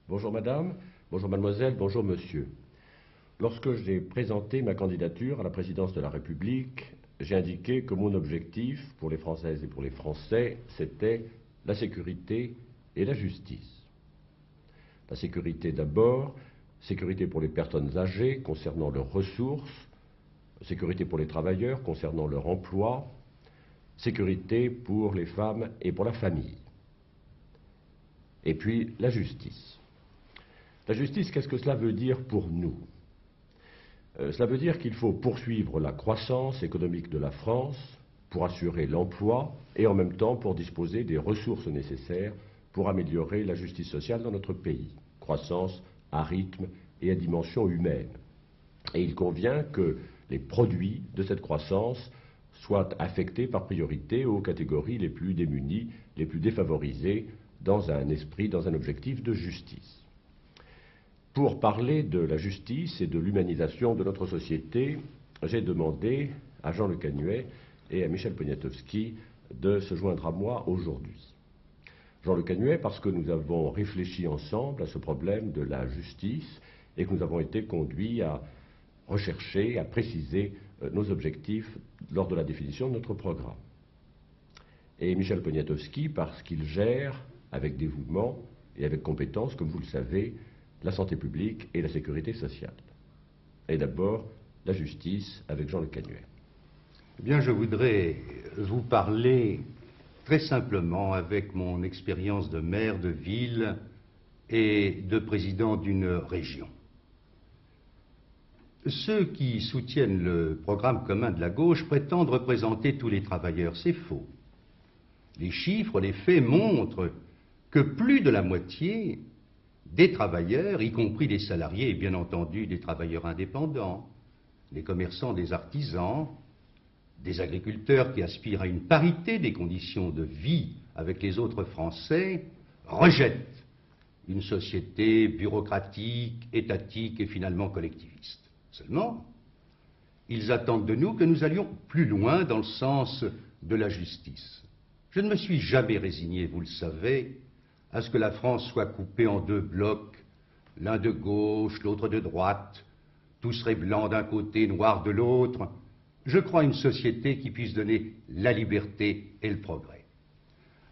Bonjour madame, bonjour mademoiselle, bonjour monsieur. Lorsque j'ai présenté ma candidature à la présidence de la République, j'ai indiqué que mon objectif pour les Françaises et pour les Français, c'était la sécurité et la justice. La sécurité d'abord, sécurité pour les personnes âgées concernant leurs ressources, sécurité pour les travailleurs concernant leur emploi, sécurité pour les femmes et pour la famille. Et puis la justice. La justice, qu'est-ce que cela veut dire pour nous? Cela veut dire qu'il faut poursuivre la croissance économique de la France pour assurer l'emploi et en même temps pour disposer des ressources nécessaires pour améliorer la justice sociale dans notre pays. Croissance à rythme et à dimension humaine. Et il convient que les produits de cette croissance soient affectés par priorité aux catégories les plus démunies, les plus défavorisées, dans un esprit, dans un objectif de justice. Pour parler de la justice et de l'humanisation de notre société, j'ai demandé à Jean Le Canuet et à Michel Poniatowski de se joindre à moi aujourd'hui. Jean Le Canuet parce que nous avons réfléchi ensemble à ce problème de la justice et que nous avons été conduits à rechercher, à préciser nos objectifs lors de la définition de notre programme. Et Michel Poniatowski parce qu'il gère avec dévouement et avec compétence, comme vous le savez, la santé publique et la sécurité sociale. Et d'abord, la justice avec Jean Le Canuet. Eh bien, je voudrais vous parler très simplement avec mon expérience de maire de ville et de président d'une région. Ceux qui soutiennent le programme commun de la gauche prétendent représenter tous les travailleurs. C'est faux. Les chiffres, les faits montrent que plus de la moitié des travailleurs, y compris des salariés et bien entendu des travailleurs indépendants, des commerçants, des artisans, des agriculteurs qui aspirent à une parité des conditions de vie avec les autres Français, rejettent une société bureaucratique, étatique et finalement collectiviste. Seulement, ils attendent de nous que nous allions plus loin dans le sens de la justice. Je ne me suis jamais résigné, vous le savez, à ce que la France soit coupée en deux blocs, l'un de gauche, l'autre de droite, tout serait blanc d'un côté, noir de l'autre. Je crois à une société qui puisse donner la liberté et le progrès.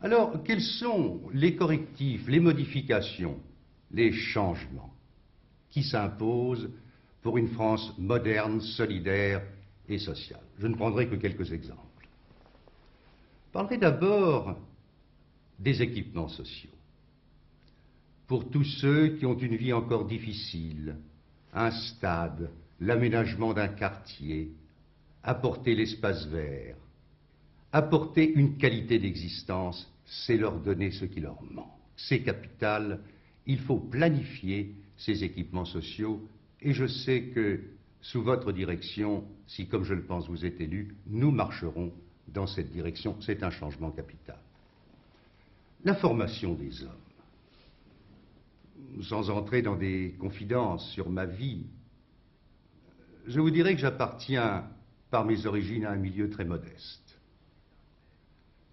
Alors, quels sont les correctifs, les modifications, les changements qui s'imposent pour une France moderne, solidaire et sociale? Je ne prendrai que quelques exemples. Je parlerai d'abord des équipements sociaux. Pour tous ceux qui ont une vie encore difficile, un stade, l'aménagement d'un quartier, apporter l'espace vert, apporter une qualité d'existence, c'est leur donner ce qui leur manque. C'est capital, il faut planifier ces équipements sociaux et je sais que sous votre direction, si comme je le pense vous êtes élu, nous marcherons dans cette direction, c'est un changement capital. La formation des hommes. Sans entrer dans des confidences sur ma vie, je vous dirais que j'appartiens par mes origines à un milieu très modeste.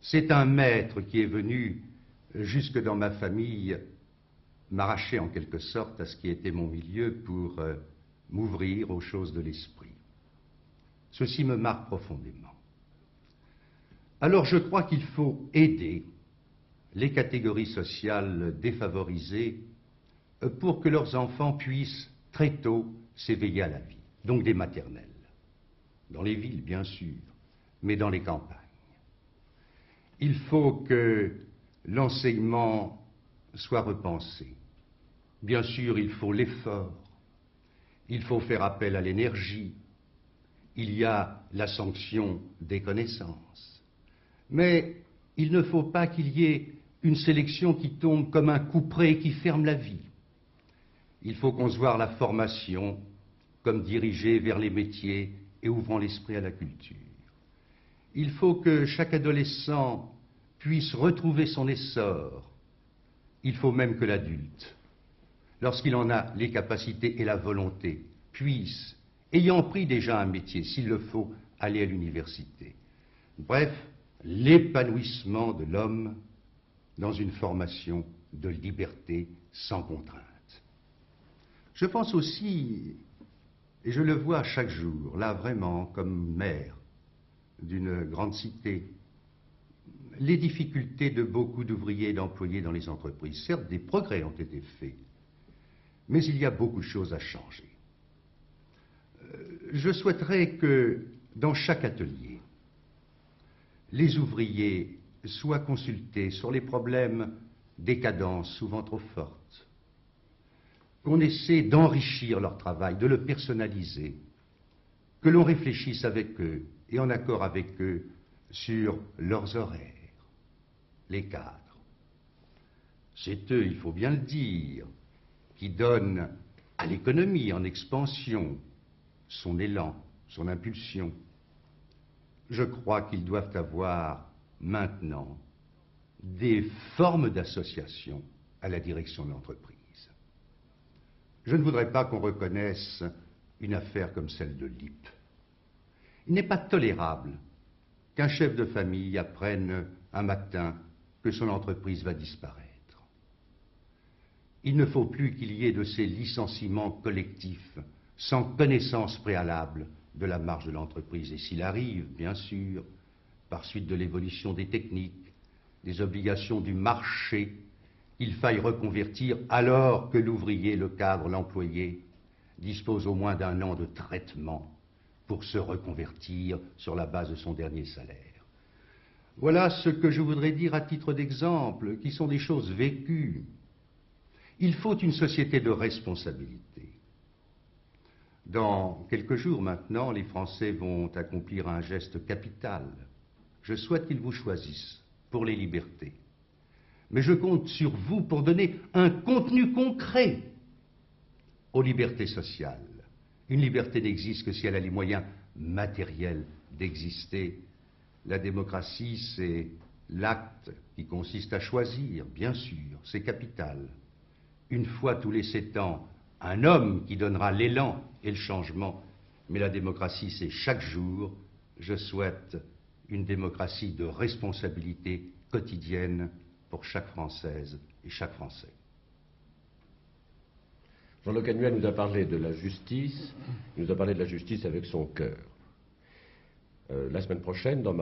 C'est un maître qui est venu jusque dans ma famille m'arracher en quelque sorte à ce qui était mon milieu pour m'ouvrir aux choses de l'esprit. Ceci me marque profondément. Alors je crois qu'il faut aider les catégories sociales défavorisées pour que leurs enfants puissent très tôt s'éveiller à la vie, donc des maternelles. Dans les villes, bien sûr, mais dans les campagnes. Il faut que l'enseignement soit repensé. Bien sûr, il faut l'effort, il faut faire appel à l'énergie, il y a la sanction des connaissances. Mais il ne faut pas qu'il y ait une sélection qui tombe comme un couperet et qui ferme la vie. Il faut concevoir la formation comme dirigée vers les métiers et ouvrant l'esprit à la culture. Il faut que chaque adolescent puisse retrouver son essor. Il faut même que l'adulte, lorsqu'il en a les capacités et la volonté, puisse, ayant pris déjà un métier, s'il le faut, aller à l'université. Bref, l'épanouissement de l'homme dans une formation de liberté sans contrainte. Je pense aussi, et je le vois chaque jour, là vraiment comme maire d'une grande cité, les difficultés de beaucoup d'ouvriers et d'employés dans les entreprises. Certes, des progrès ont été faits, mais il y a beaucoup de choses à changer. Je souhaiterais que dans chaque atelier, les ouvriers soient consultés sur les problèmes des cadences souvent trop fortes, qu'on essaie d'enrichir leur travail, de le personnaliser, que l'on réfléchisse avec eux et en accord avec eux sur leurs horaires, les cadres. C'est eux, il faut bien le dire, qui donnent à l'économie en expansion son élan, son impulsion. Je crois qu'ils doivent avoir maintenant des formes d'association à la direction de l'entreprise. Je ne voudrais pas qu'on reconnaisse une affaire comme celle de l'IP. Il n'est pas tolérable qu'un chef de famille apprenne un matin que son entreprise va disparaître. Il ne faut plus qu'il y ait de ces licenciements collectifs sans connaissance préalable de la marge de l'entreprise. Et s'il arrive, bien sûr, par suite de l'évolution des techniques, des obligations du marché, il faille reconvertir alors que l'ouvrier, le cadre, l'employé dispose au moins d'un an de traitement pour se reconvertir sur la base de son dernier salaire. Voilà ce que je voudrais dire à titre d'exemple, qui sont des choses vécues. Il faut une société de responsabilité. Dans quelques jours maintenant, les Français vont accomplir un geste capital. Je souhaite qu'ils vous choisissent pour les libertés. Mais je compte sur vous pour donner un contenu concret aux libertés sociales. Une liberté n'existe que si elle a les moyens matériels d'exister. La démocratie, c'est l'acte qui consiste à choisir, bien sûr, c'est capital. Une fois tous les 7 ans, un homme qui donnera l'élan et le changement. Mais la démocratie, c'est chaque jour. Je souhaite une démocratie de responsabilité quotidienne pour chaque Française et chaque Français. Jean-Luc Annuel nous a parlé de la justice, il nous a parlé de la justice avec son cœur. La semaine prochaine, dans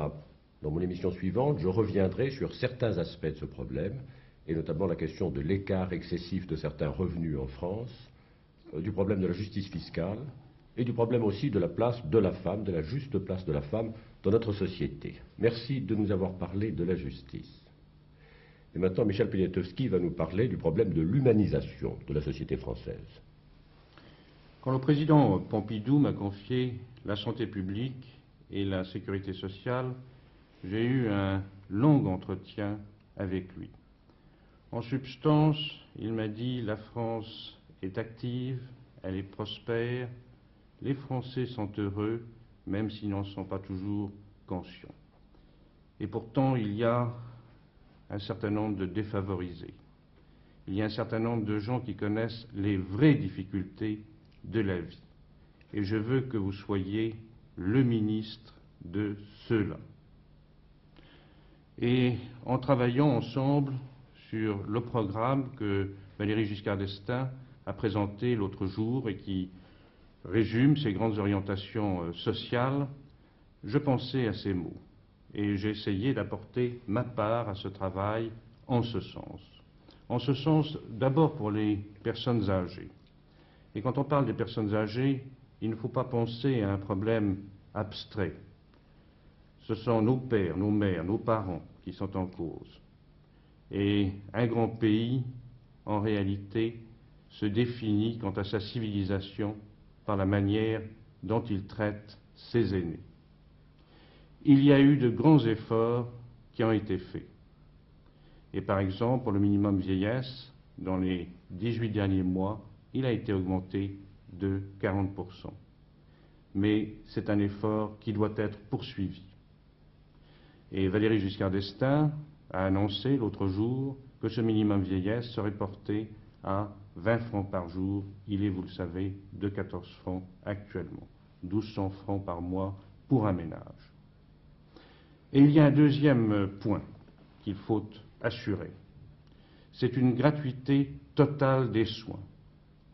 mon émission suivante, je reviendrai sur certains aspects de ce problème, et notamment la question de l'écart excessif de certains revenus en France, du problème de la justice fiscale, et du problème aussi de la place de la femme, de la juste place de la femme dans notre société. Merci de nous avoir parlé de la justice. Et maintenant, Michel Poniatowski va nous parler du problème de l'humanisation de la société française. Quand le président Pompidou m'a confié la santé publique et la sécurité sociale, j'ai eu un long entretien avec lui. En substance, il m'a dit « La France est active, elle est prospère, les Français sont heureux, même s'ils n'en sont pas toujours conscients. Et pourtant, il y a un certain nombre de défavorisés. Il y a un certain nombre de gens qui connaissent les vraies difficultés de la vie. Et je veux que vous soyez le ministre de ceux-là. » Et en travaillant ensemble sur le programme que Valéry Giscard d'Estaing a présenté l'autre jour et qui résume ses grandes orientations sociales, je pensais à ces mots. Et j'ai essayé d'apporter ma part à ce travail en ce sens. En ce sens, d'abord pour les personnes âgées. Et quand on parle des personnes âgées, il ne faut pas penser à un problème abstrait. Ce sont nos pères, nos mères, nos parents qui sont en cause. Et un grand pays, en réalité, se définit quant à sa civilisation par la manière dont il traite ses aînés. Il y a eu de grands efforts qui ont été faits. Et par exemple, pour le minimum vieillesse, dans les 18 derniers mois, il a été augmenté de 40%. Mais c'est un effort qui doit être poursuivi. Et Valéry Giscard d'Estaing a annoncé l'autre jour que ce minimum vieillesse serait porté à 20 francs par jour. Il est, vous le savez, de 14 francs actuellement. 1200 francs par mois pour un ménage. Et il y a un deuxième point qu'il faut assurer. C'est une gratuité totale des soins.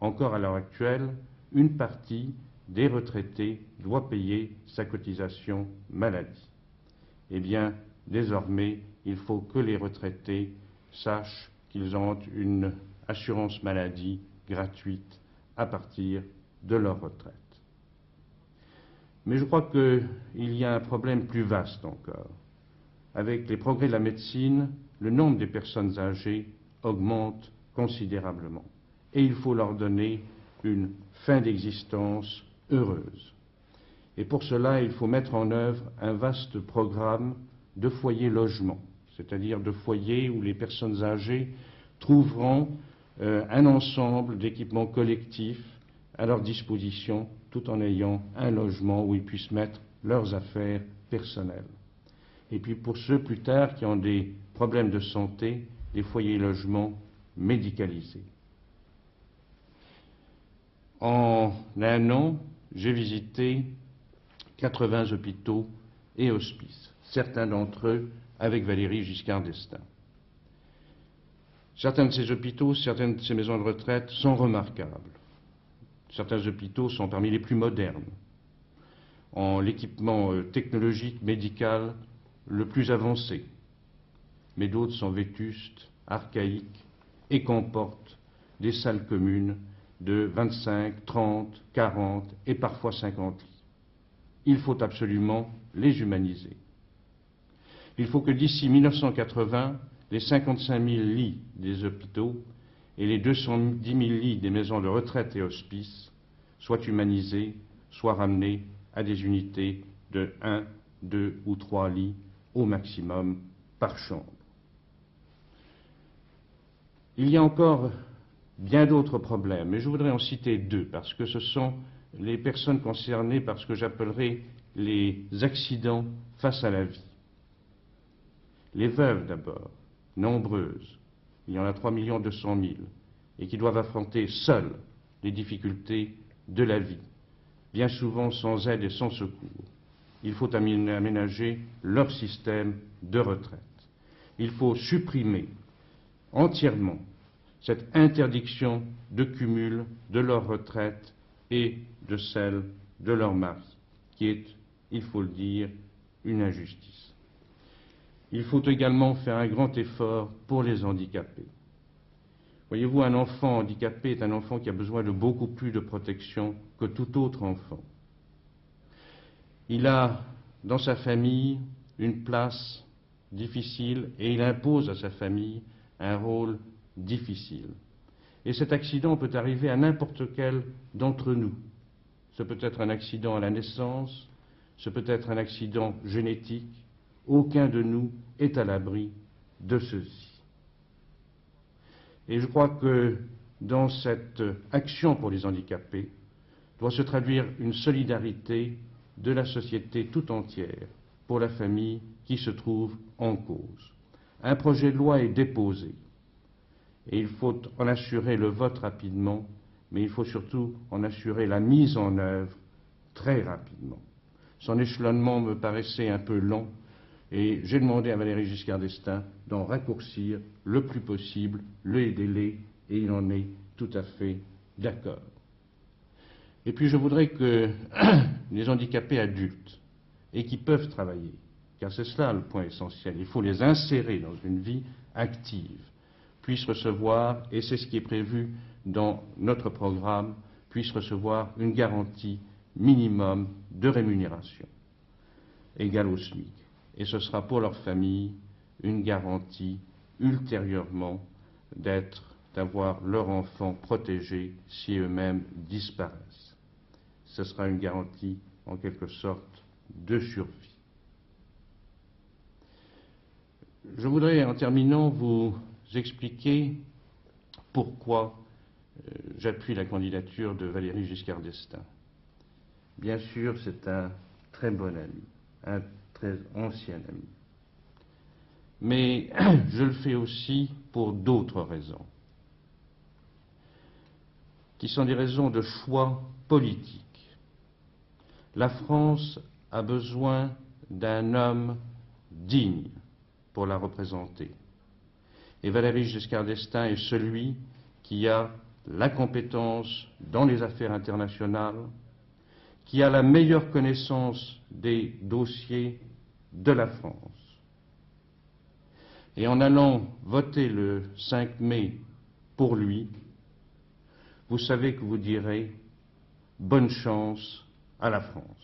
encore à l'heure actuelle, une partie des retraités doit payer sa cotisation maladie. Eh bien, désormais, il faut que les retraités sachent qu'ils ont une assurance maladie gratuite à partir de leur retraite. Mais je crois qu'il y a un problème plus vaste encore. Avec les progrès de la médecine, le nombre des personnes âgées augmente considérablement. Et il faut leur donner une fin d'existence heureuse. Et pour cela, il faut mettre en œuvre un vaste programme de foyers logement, c'est-à-dire de foyers où les personnes âgées trouveront un ensemble d'équipements collectifs à leur disposition, tout en ayant un logement où ils puissent mettre leurs affaires personnelles. Et puis pour ceux plus tard qui ont des problèmes de santé, des foyers logements médicalisés. En un an, j'ai visité 80 hôpitaux et hospices, certains d'entre eux avec Valéry Giscard d'Estaing. Certains de ces hôpitaux, certaines de ces maisons de retraite sont remarquables. Certains hôpitaux sont parmi les plus modernes, en l'équipement technologique, médical le plus avancé, mais d'autres sont vétustes, archaïques et comportent des salles communes de 25, 30, 40 et parfois 50 lits. Il faut absolument les humaniser. Il faut que d'ici 1980, les 55 000 lits des hôpitaux et les 210 000 lits des maisons de retraite et hospices soient humanisés, soient ramenés à des unités de 1, 2 ou 3 lits au maximum par chambre. Il y a encore bien d'autres problèmes, mais je voudrais en citer deux, parce que ce sont les personnes concernées par ce que j'appellerais les accidents face à la vie. Les veuves d'abord, nombreuses, il y en a 3 200 000, et qui doivent affronter seules les difficultés de la vie, bien souvent sans aide et sans secours. Il faut aménager leur système de retraite. Il faut supprimer entièrement cette interdiction de cumul de leur retraite et de celle de leur mari, qui est, il faut le dire, une injustice. Il faut également faire un grand effort pour les handicapés. Voyez-vous, un enfant handicapé est un enfant qui a besoin de beaucoup plus de protection que tout autre enfant. Il a dans sa famille une place difficile et il impose à sa famille un rôle difficile. Et cet accident peut arriver à n'importe quel d'entre nous. Ce peut être un accident à la naissance, ce peut être un accident génétique. Aucun de nous est à l'abri de ceci. Et je crois que dans cette action pour les handicapés doit se traduire une solidarité de la société tout entière pour la famille qui se trouve en cause. Un projet de loi est déposé et il faut en assurer le vote rapidement, mais il faut surtout en assurer la mise en œuvre très rapidement. Son échelonnement me paraissait un peu long et j'ai demandé à Valéry Giscard d'Estaing d'en raccourcir le plus possible les délais et il en est tout à fait d'accord. Et puis je voudrais que les handicapés adultes et qui peuvent travailler, car c'est cela le point essentiel, il faut les insérer dans une vie active, puissent recevoir, et c'est ce qui est prévu dans notre programme, puissent recevoir une garantie minimum de rémunération égale au SMIC. Et ce sera pour leur famille une garantie ultérieurement d'avoir leur enfant protégé si eux-mêmes disparaissent. Ce sera une garantie en quelque sorte de survie. Je voudrais en terminant vous expliquer pourquoi j'appuie la candidature de Valéry Giscard d'Estaing. Bien sûr, c'est un très bon ami, un très ancien ami. Mais je le fais aussi pour d'autres raisons, qui sont des raisons de choix politique. La France a besoin d'un homme digne pour la représenter. Et Valéry Giscard d'Estaing est celui qui a la compétence dans les affaires internationales, qui a la meilleure connaissance des dossiers de la France. Et en allant voter le 5 mai pour lui, vous savez que vous direz bonne chance à la France.